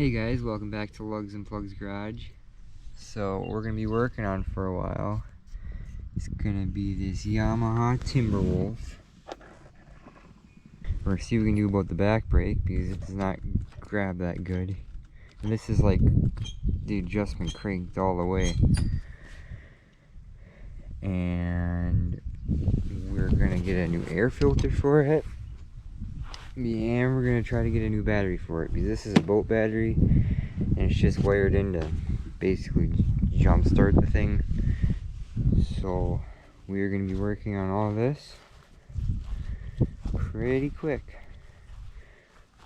Hey guys, welcome back to Lugs and Plugs Garage. So what we're going to be working on for a while, it's going to be this Yamaha Timberwolf. We're going to see what we can do about the back brake because it does not grab that good. And this is like the adjustment cranked all the way. And we're going to get a new air filter for it. And we're going to try to get a new battery for it because this is a boat battery and it's just wired in to basically jump start the thing. So we're going to be working on all this pretty quick.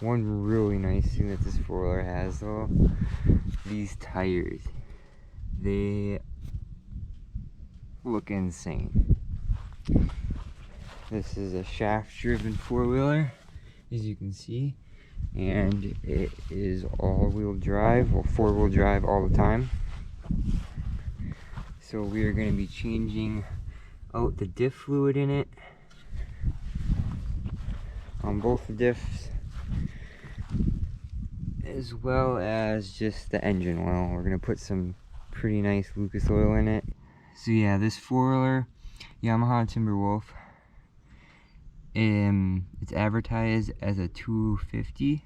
One really nice thing that this four-wheeler has though, these tires, they look insane. This is a shaft driven four-wheeler, as you can see, and it is all-wheel drive or four-wheel drive all the time. So we are going to be changing out the diff fluid in it on both the diffs, as well as just the engine oil. We're going to put some pretty nice Lucas oil in it. So yeah, this four-wheeler Yamaha Timberwolf, it's advertised as a 250,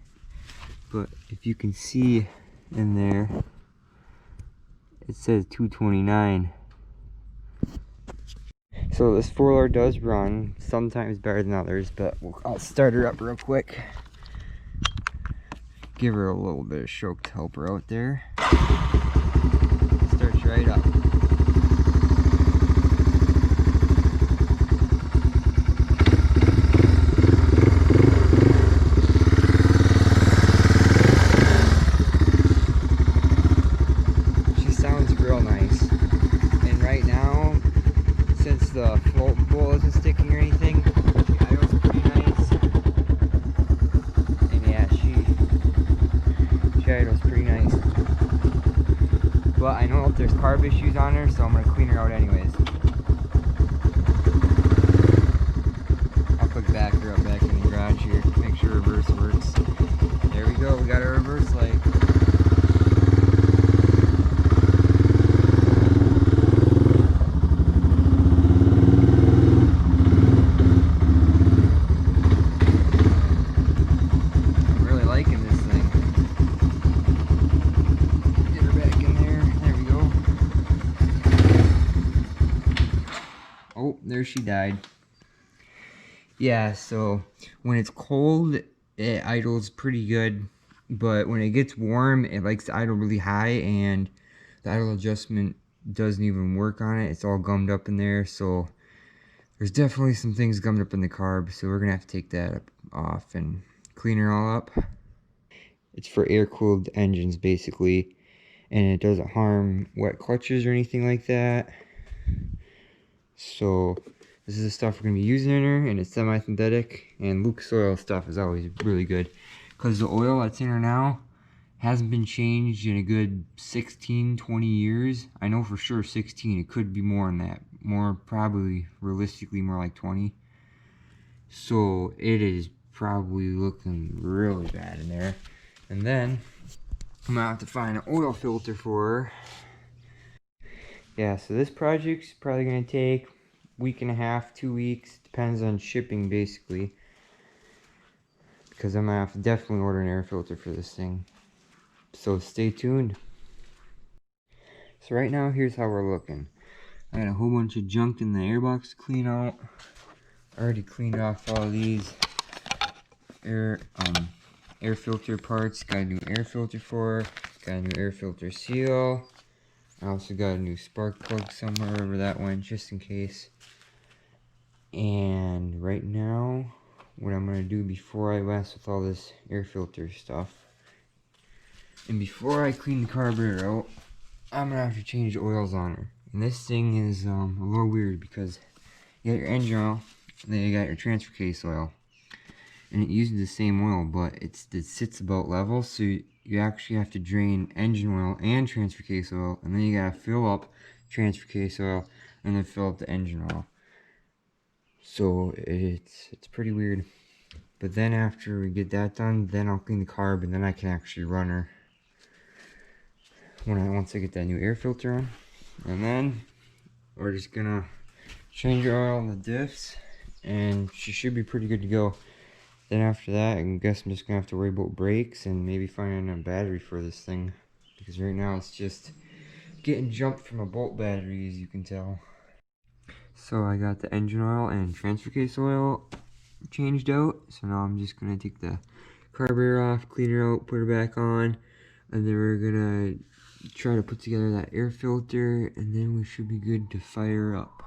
but if you can see in there, it says 229. So this four-wheeler does run sometimes better than others, but I'll start her up real quick. Give her a little bit of shock to help her out there. Starts right up. She sounds real nice. And right now, since the float bowl isn't sticking or anything, the idle's pretty nice. And yeah, she idle's pretty nice. But I know that there's carb issues on her, so I'm going to clean her out anyways. I'll put her up back in the garage here, make sure reverse works. There we go, we got our reverse light. I'm really liking this thing. Get her back in there, there we go. Oh, there she died. Yeah, so when it's cold, it idles pretty good, but when it gets warm, it likes to idle really high, and the idle adjustment doesn't even work on it. It's all gummed up in there, so there's definitely some things gummed up in the carb, so we're gonna have to take that off and clean her all up. It's for air-cooled engines, basically, and it doesn't harm wet clutches or anything like that. So this is the stuff we're going to be using in her, and it's semi-synthetic, and Lucas oil stuff is always really good because the oil that's in her now hasn't been changed in a good 16-20 years. I know for sure 16. It could be more than that, more probably realistically more like 20. So it is probably looking really bad in there. And then I'm gonna have to find an oil filter for her. Yeah, so this project's probably gonna take week and a half, 2 weeks, depends on shipping basically, because I'm gonna have to definitely order an air filter for this thing, so stay tuned. So right now, here's how we're looking. I got a whole bunch of junk in the airbox to clean out. I already cleaned off all these air filter parts. Got a new air filter for her, got a new air filter seal. I also got a new spark plug somewhere, wherever that went, just in case. And right now, what I'm going to do before I mess with all this air filter stuff, and before I clean the carburetor out, I'm going to have to change the oils on her. And this thing is a little weird because you got your engine oil, and then you got your transfer case oil. And it uses the same oil, but it sits about level, so you actually have to drain engine oil and transfer case oil, and then you gotta fill up transfer case oil, and then fill up the engine oil. So it's pretty weird. But then after we get that done, then I'll clean the carb, and then I can actually run her once I get that new air filter on. And then we're just gonna change our oil on the diffs, and she should be pretty good to go. Then after that, I guess I'm just gonna have to worry about brakes and maybe finding a battery for this thing, because right now it's just getting jumped from a bolt battery, as you can tell. So I got the engine oil and transfer case oil changed out. So now I'm just gonna take the carburetor off, clean her out, put her back on, and then we're gonna try to put together that air filter, and then we should be good to fire up.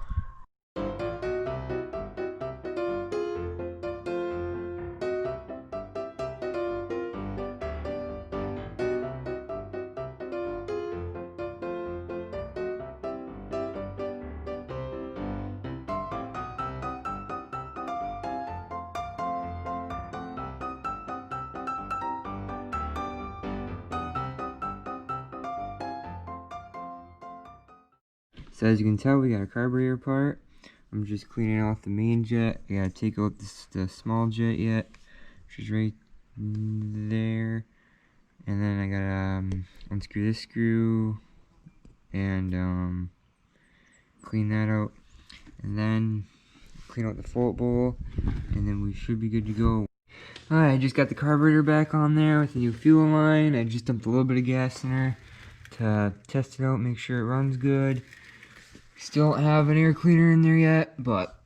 So as you can tell, we got a carburetor part. I'm just cleaning off the main jet. I gotta take out the small jet yet, which is right there. And then I gotta unscrew this screw and clean that out. And then clean out the float bowl, and then we should be good to go. Alright, I just got the carburetor back on there with the new fuel line. I just dumped a little bit of gas in there to test it out, make sure it runs good. Still don't have an air cleaner in there yet, but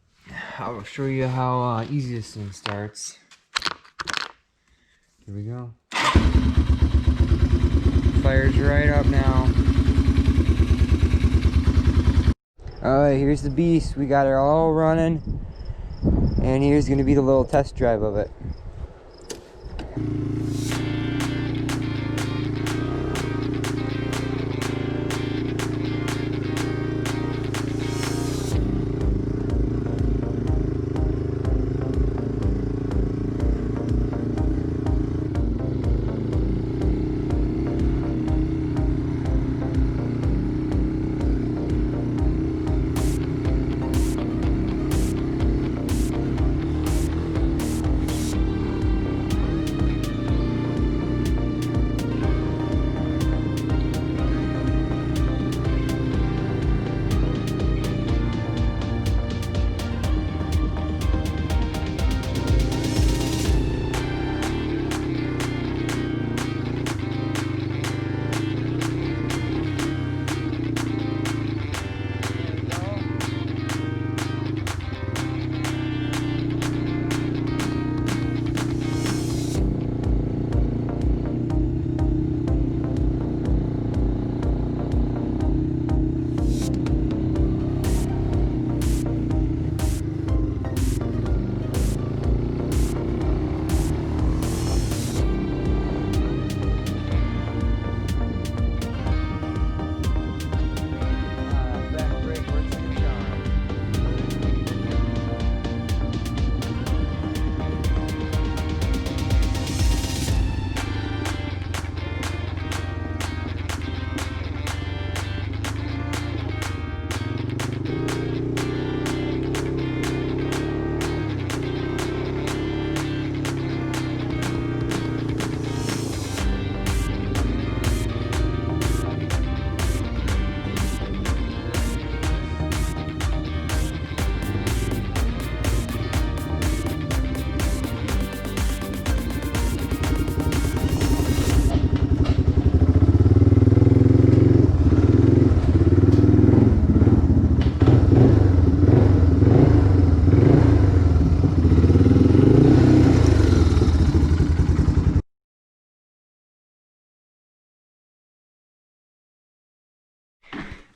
I'll show you how easy this thing starts. Here we go. Fires right up now. Alright, here's the beast. We got her all running, and here's going to be the little test drive of it.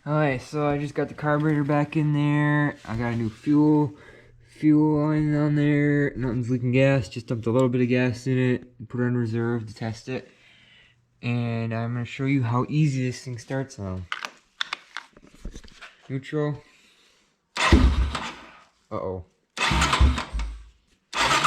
Alright, so I just got the carburetor back in there. I got a new fuel line on there. Nothing's leaking gas, just dumped a little bit of gas in it, put it on reserve to test it. And I'm going to show you how easy this thing starts now. Neutral. Uh-oh.